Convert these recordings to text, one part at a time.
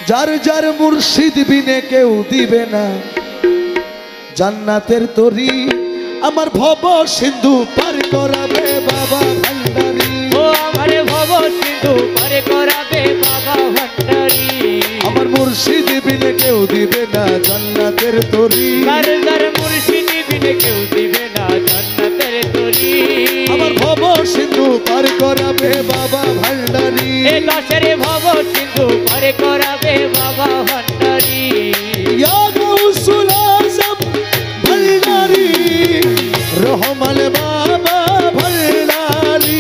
যার যার মুর্শিদ বিনে কেউ দিবে না জান্নাতের তরি। আমার ভব সিন্ধু পার করাবে বাবা ভান্ডারি। ও আমার ভব সিন্ধু পার করাবে বাবা ভান্ডারি। আমার মুর্শিদ বিনে কেউ দিবে না জান্নাতের তরি। যার যার মুর্শিদ বিনে কেউ দিবে না জান্নাতের তরি। আমার ভব সিন্ধু পার করাবে বাবা ভান্ডারি। এ দাসের ভব সিন্ধু পার করাবে বাবা ভান্ডারি। ইয়া গাউসুল আজম ভান্ডারি রহমান বাবা ভান্ডারি।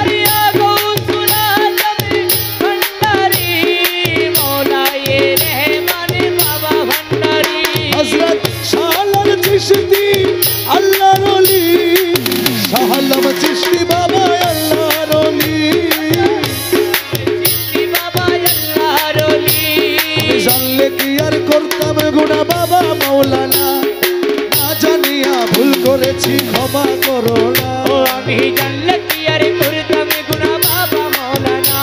আরে ইয়া গাউসুল আজম ভান্ডারি মৌলায়ে রহমান বাবা ভান্ডারি। হযরত শাহলাল চিশতি আল্লাহর ওলি, শাহলাল চিশতি বাবা আল্লাহর ওলি। চিশতি বাবা আল্লাহর ওলি। আমি জানলে কি আর করতাম গুনাহ বাবা মাওলানা, না জানিয়া ভুল করেছি ক্ষমা করো না। ও আমি জানলে কি আর করতাম গুনাহ বাবা মাওলানা,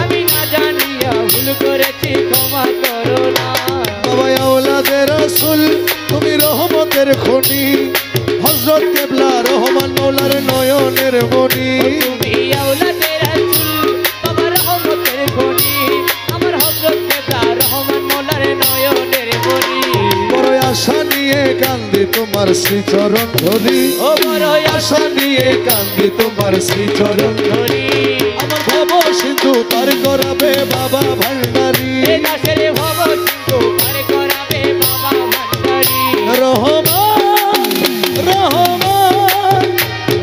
আমি না জানিয়া ভুল করেছি ক্ষমা করো না। বাবা আওলাদে রাসূল তুমি রহমতের খনি, হযরত কেবলা রহমান মৌলার নয়নের মনি। তুমি আওলাদে রাসূল বাবা রহমতের খনি, আমার হযরত কেবলা রহমান মৌলার নয়নের মনি। বড় আশা নিয়ে কান্দি তোমার শ্রীচরণ ধরি। ও বড় আশা নিয়ে কান্দি তোমার শ্রীচরণ ধরি। ধরি। আমার ভব সিন্ধু পার করাবে বাবা ভান্ডারি। এ দাসের ভব সিন্ধু পার করাবে বাবা ভান্ডারি। রহমান রহমান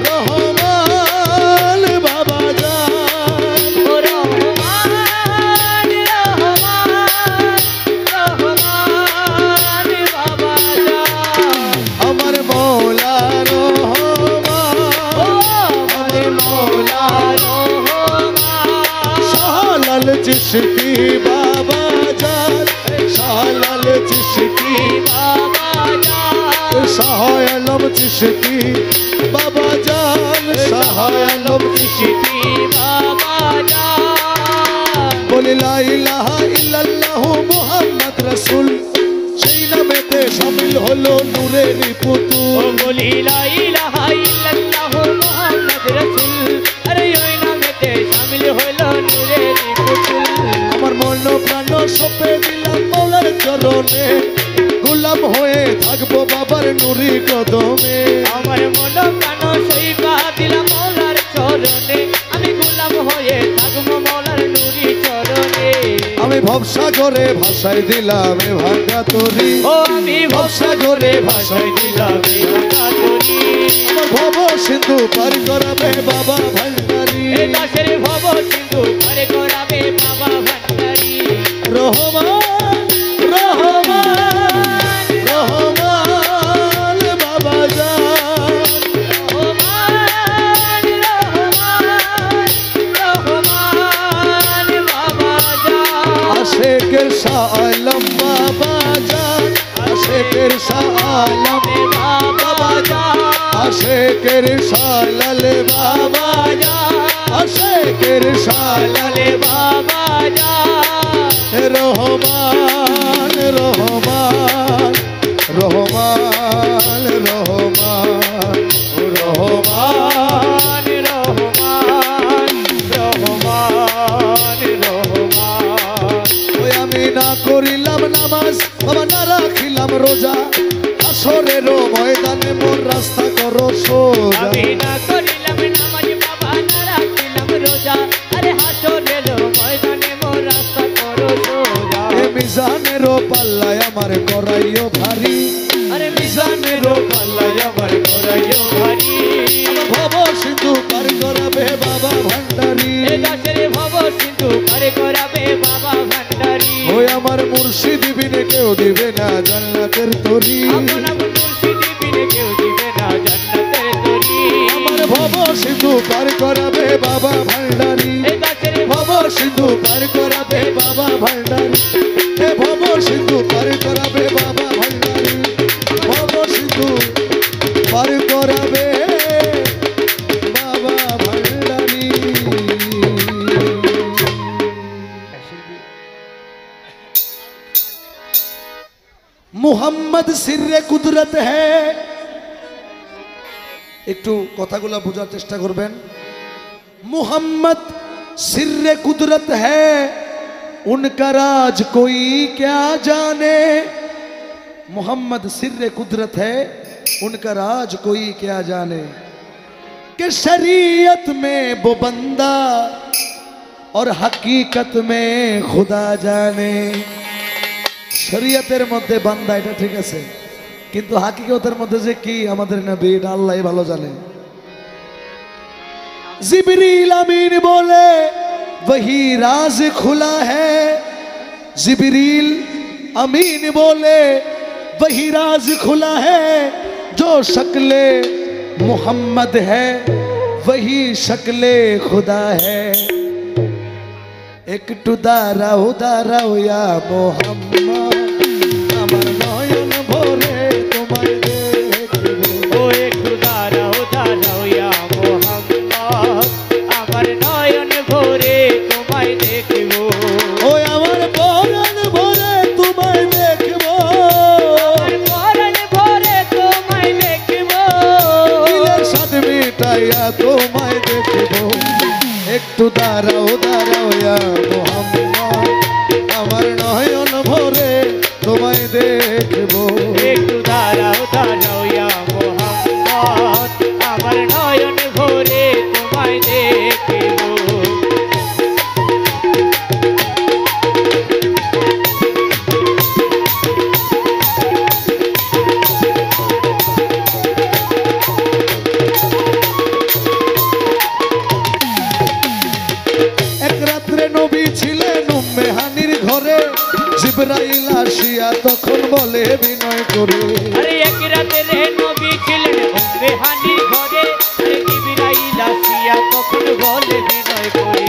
রহমান বাবা জান। ও রহমান রহমান রহমান বাবা জান। আমার মৌলা রহমান, ও আমার মৌলা রহমান। শাহলাল চিশতি বাবা জান, শাহলাল চিশতি বাবা জান। শাহ আলম চিশতি বাবা জান, শাহ আলম চিশতি। বাবা জান। বলি লা ইলাহা ইল্লাল্লাহু মুহাম্মদ রাসূল, সেই নামেতে শামিল হলো নূরের ও পুতুল। বলি লা ইলাহা ইল্লাল্লাহু মুহাম্মদ রাসূল, আরে ওই নামেতে শামিল হলো নূরের পুতুল। আমার মন প্রাণ সপে দিলাম মৌলার চরণে, গোলাম হয়ে থাকবো বাবার নুরি কদমে। আমার মন প্রাণ সইবা দিলাম মৌলার চরণে, আমি গোলাম হয়ে থাকবো মৌলার নুরি চরণে। আমি ভবসাগরে ভাষায় দিলাম এ ভাঙা তরি। ও আমি ভবসাগরে ভাষায় দিলাম এই ভাঙা তরি। আমার ভব সিন্ধু পার করাবে বাবা ভান্ডারি। এ দাসের ভব সিন্ধু পার করাবে বাবা ভান্ডারি। রহমান রহমান রহমান বাবা জান। রহমান রহমান রহমান বাবা জান। আশেকের শাহ আলম বাবা জান, আশেকের শাহ আলম বাবা জান। আশেকের শাহলাল বাবা জান, আশেকের শাহলাল বাবা জান। রহমান রহমান রহমান রহমান ও রহমান। রহমান রহমান রহমান। ওই আমি না করিলাম নামাজ বাবা, না রাখিলাম রোজা, আসরেরও ময়দানে মোর রাস্তা করো সোজা। আমি না করিলাম নামাজ বাবা, না রাখিলাম রোজা, আরে হাসরের ময়দানে মোর রাস্তা করো সোজা। এ মিজানেরও পাল্লায় আমার করাইও ভারী, আরে মিজানেরও পাল্লায় আমার করাইও ভারী। ভব সিন্ধু পার করাবে বাবা ভান্ডারি। এ দাসের ভব সিন্ধু পার করাবে বাবা ভান্ডারি। ওই আমার মুর্শিদ বিনে কেউ দিবে না জান্নাতের তরি। আপন আপন মুর্শিদ বিনে কেউ দিবে না জান্নাতের তরি। আমার ভব সিন্ধু পার করাবে বাবা ভান্ডারি। এ দাসের ভব সিন্ধু পার করাবে বাবা ভান্ডারি। এ ভব সিন্ধু পার করাবে বাবা ভান্ডারি। ভব সিন্ধু পার করাবে বাবা ভান্ডারি। মুহাম্মদ সিররে কুদরত হ্যায়। একটু কথাগুলো বোঝার চেষ্টা করবেন। मुहम्मद सिर्रे कुदरत है, उनका राज कोई क्या जाने। मुहम्मद सिर्रे कुदरत है, उनका राज कोई क्या जाने। कि शरीयत में वो बंदा और हकीकत में खुदा जाने। शरीयतेर मध्य बंदा এটা ঠিক আছে, কিন্তু হাকিকতের মধ্যে যে কি আমাদের নবী এটা আল্লাহই ভালো জানে। जिब्रील अमीन बोले वही राज खुला है। जिब्रील अमीन बोले वही राज खुला है। जो शक्ले मोहम्मद है वही शक्ले खुदा है। एक दाराओ दाराओ या मोहम्मद আমার নয়ন ভরে তোমায় দেখবো। ও একটু দাঁড়াও দাঁড়াও ইয়া মোহাম্মদ, আমার নয়ন ভরে তোমায় দেখব। ও আমার পরাণ ভরে তোমায় দেখবো। আমার পরাণ ভরে তোমায় দেখব। দিলের স্বাদ মিটাইয়া তোমায় দেখবো। একটু দাঁড়াও দাঁড়াও ইয়া মোহাম্মদ আমার নয়ন ভরে তোমায় দেখবো। একটু দাঁড়াও দাঁড়াও ইয়া মোহাম্মদ, আমার নয়ন ভরে তোমায় দেখব। এক রাত্রে নবী ছিলেন উম্মে হানির ঘরে। জিবরাইল আসিয়া তখন বলে বিনয় করে। আরে এক রাতে রে নবী ছিলেন উম্মে হানির ঘরে। আরে জিবরাইল আসিয়া তখন বলে বিনয় করে।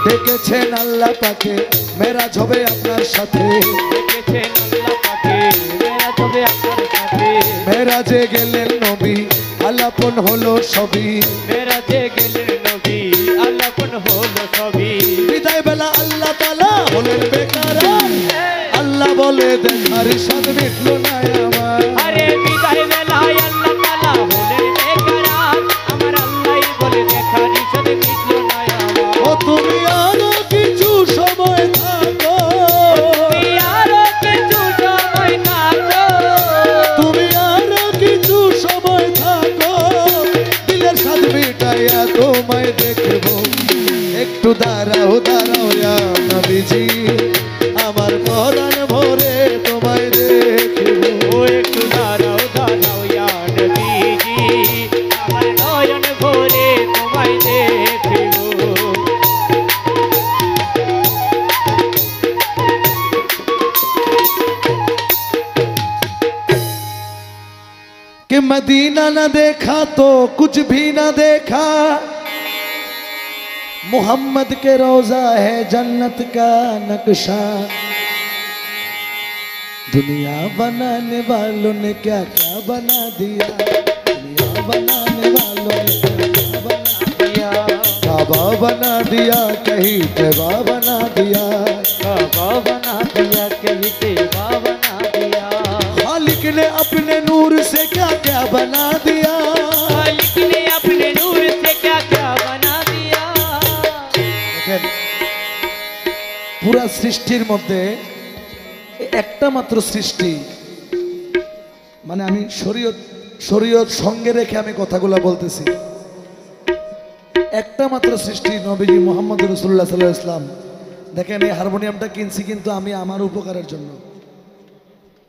দেখেছেন আল্লাহ পাকে মেরাজ হবে আপনার সাথে। দেখেছেন আল্লাহ পাকে মেরাজ হবে আপনার সাথে। মেরাজে গেলেন নবী আলাপন হলো সবই। মেরাজে গেলেন নবী আলাপন হলো সবই। বিদায় বেলা আল্লাহ তাআলা হলেন বেকারার। আল্লাহ বলে দেখার স্বাদ মিটলো না আমার। আরে বিদায় বেলায় আল্লাহ তাআলা হলেন বেকারার। আমার আল্লাহই বলে দেখার ইচ্ছা মিটলো না আমার। ও তুমি আরো কিছু সময় থাকো। তুমি আরো কিছু সময় থাকো। তুমি আরো কিছু সময় থাকো। দিলের স্বাদ মিটাইয়া তোমায় দেখবো। একটু দাঁড়াও দাঁড়াও ইয়া নবীজি আমার পরাণ ভরে তোমায় দেখবো। ও একটু দাঁড়াও দাঁড়াও ইয়া নবীজি, আমার নয়ন ভরে তোমায় দেখব। कि मदीना न देखा तो कुछ भी न देखा। मोहम्मद के रोजा है जन्नत का नक्शा। दुनिया बनाने वालों ने क्या क्या बना दिया। दुनिया बनाने वालों ने क्या क्या बना दिया। काबा बना दिया कहीं तैबा बना दिया। काबा बना दिया कहीं तेबा बना दिया। खालिक ने अपने नूर से क्या क्या बना दिया। खालिक ने अपने नूर से क्या क्या बना दिया। দেখেন পুরা সৃষ্টির মধ্যে একটা মাত্র সৃষ্টি, মানে আমি শরীয়ত শরীয়ত সঙ্গে রেখে আমি কথাগুলো বলতেছি। একটা মাত্র সৃষ্টি নবীজি মুহাম্মদ রাসূলুল্লাহ সাল্লাল্লাহু আলাইহি ওয়াসাল্লাম। দেখেন এই হারমোনিয়ামটা কিনছি কিন্তু আমি আমার উপকারের জন্য।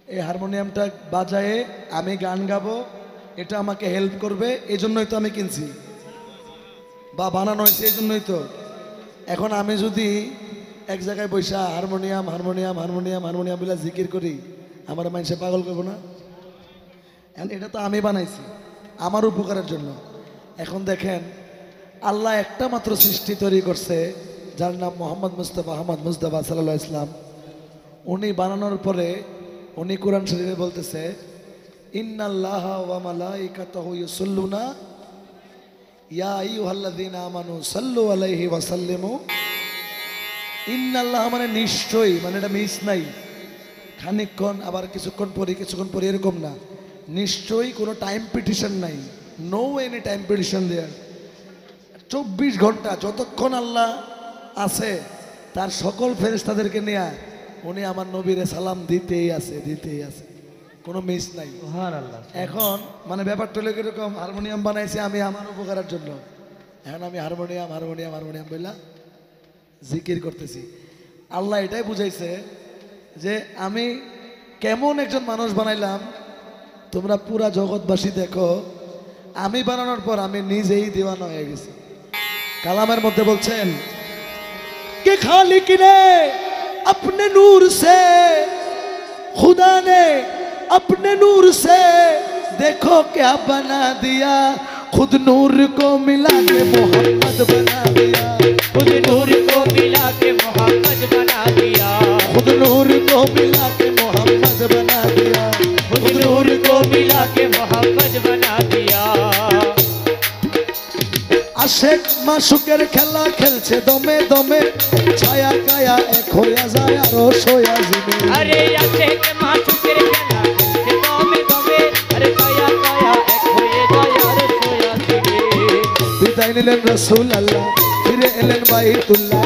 এই হারমোনিয়ামটা বাজায়ে আমি গান গাবো, এটা আমাকে হেল্প করবে, এই জন্যই তো আমি কিনছি বা বানানো হয়েছে এই জন্যই তো। এখন আমি যদি এক জায়গায় বসা হারমোনিয়াম হারমোনিয়াম হারমোনিয়াম হারমোনিয়াম বলে জিকির করি, আমার মানুষে পাগল করবো না? এটা তো আমি বানাইছি আমার উপকারের জন্য। এখন দেখেন আল্লাহ একটা মাত্র সৃষ্টি তৈরি করছে যার নাম মোহাম্মদ মুস্তাফা আহমদ মুজতবা সাল্লাল্লাহু আলাইহি ওয়াসাল্লাম। উনি বানানোর পরে উনি কোরআন শরীফে বলতেছে ইন্নাল্লাহা ওয়া মালাইকাতাহু ইউসাল্লুনা ইয়া আইয়ুহাল্লাযীনা আমানু সাল্লু আলাইহি ওয়া সাল্লিমু। ইন্নাল্লাহ মানে নিশ্চয়ই, মানে এটা মিস নাই। খানিকক্ষণ আবার কিছুক্ষণ পরে এরকম না, নিশ্চয়ই কোনো টাইম পিটিশন নাই, নো এনি টাইম পিটিশন দেয়ার। 24 ঘন্টা যতক্ষণ আল্লাহ আছে তার সকল ফেরেশতাদেরকে নিয়ে উনি আমার নবীরে সালাম দিতেই আছে, কোনো মিস নাই। সুবহানাল্লাহ। এখন মানে ব্যাপারটা হলো এরকম, হারমোনিয়াম বানাইছি আমি আমার উপকারের জন্য, এখন আমি হারমোনিয়াম বললা জিকির করতেছি। আল্লাহ এটাই বুঝাইছে যে আমি কেমন একজন মানুষ বানাইলাম, তোমরা পুরা জগৎবাসী দেখো, আমি বানানোর পর আমি নিজেই দিওয়ানা হয়ে গেছি। কালামের মধ্যে বলছেন कि खालिक ने अपने नूर से, खुदा ने अपने नूर से देखो क्या बना दिया, खुद नूर को मिला के मोहम्मद बना दिया, खुद नूर को मिला के मोहम्मद बना दिया, खुद नूर को मिला के मोहम्मद बना दिया, खुद नूर को मिला के मोहम्मद बना दिया। আশেক মাশুকের খেলা খেলছে দমে দমে, ছায়া কায়া এক হইয়া যায় আরো সোয়া জিমে। अरे आशे के माशूकेर खेला खेलছে দমে দমে, আরে কায়া কায়া এক হয়ে যায় আর সোয়া দিবে। বিদায় নিলেন রসুল আল্লাহ, ফিরে এলেন বাইতুল্লাহ,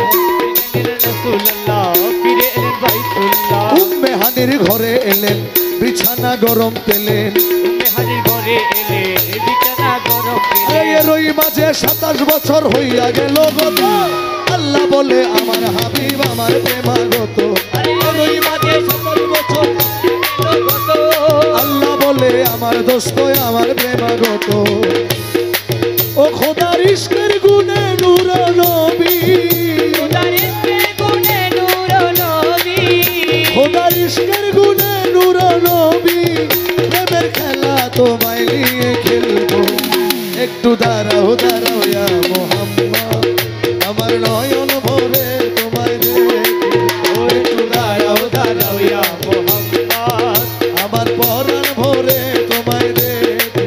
রাসূলুল্লাহ ফিরে এলেন বাইতুল্লাহ, উম্মে হানির ঘরে এলেন, বিছানা গরম পেলেন। উম্মে হানির ঘরে এলে বিছানা গরম পেলে। এরই মাঝে 27 বছর হইয়া গেল গত, আল্লাহ বলে আমার হাবিব আমার প্রেমাগত। এরই মাঝে 27 বছর গেল গত, আল্লাহ বলে আমার দোস্ত আমার প্রেমাগত। ও খোদার ইশকের গুণে নূর নবী, খোদার ইশকের গুণে নূর নবী, খোদার ইশকের গুণে নূর নবী, প্রেমের খেলা তোমায় নিয়ে খেলবো। একটু দাঁড়াও দাঁড়াও ইয়া মোহাম্মদ, আমার নয়ন ভরে তোমায় দেখবো। একটু দাঁড়াও দাঁড়াও ইয়া মোহাম্মদ আমার পরাণ ভরে তোমায় দেখবো।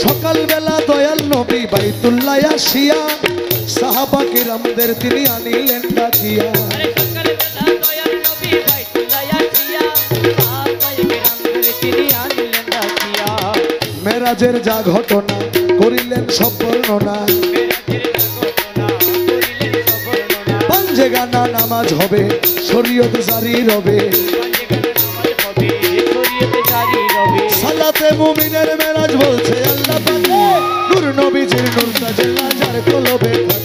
সকালবেলা দয়াল নবী বাইতুল্লাহ আসিয়া, সাহাবা কিরামদের তিনি আনিলেন ডাকিয়া। আরে সকালবেলা দয়াল নবী বাইতুল্লাহ আসিয়া, সাহাবায়ে কেরামদের তিনি আনলেন ডাকিয়া। মেরাজের যা ঘটনা করিলেন সব বর্ণনা, মেরাজের ঘটনা করিলেন সব বর্ণনা, পাঞ্জে গানা নামাজ হবে শরীয়ত জারি রবে, পাঞ্জেগানা নামাজ হবে শরীয়ত জারি রবে। সালাতে মুমিনের মেরাজ বলছে আল্লাহ পাকে, নূর নবীজির নূর তাজেল্লা যার কলবে থাকে।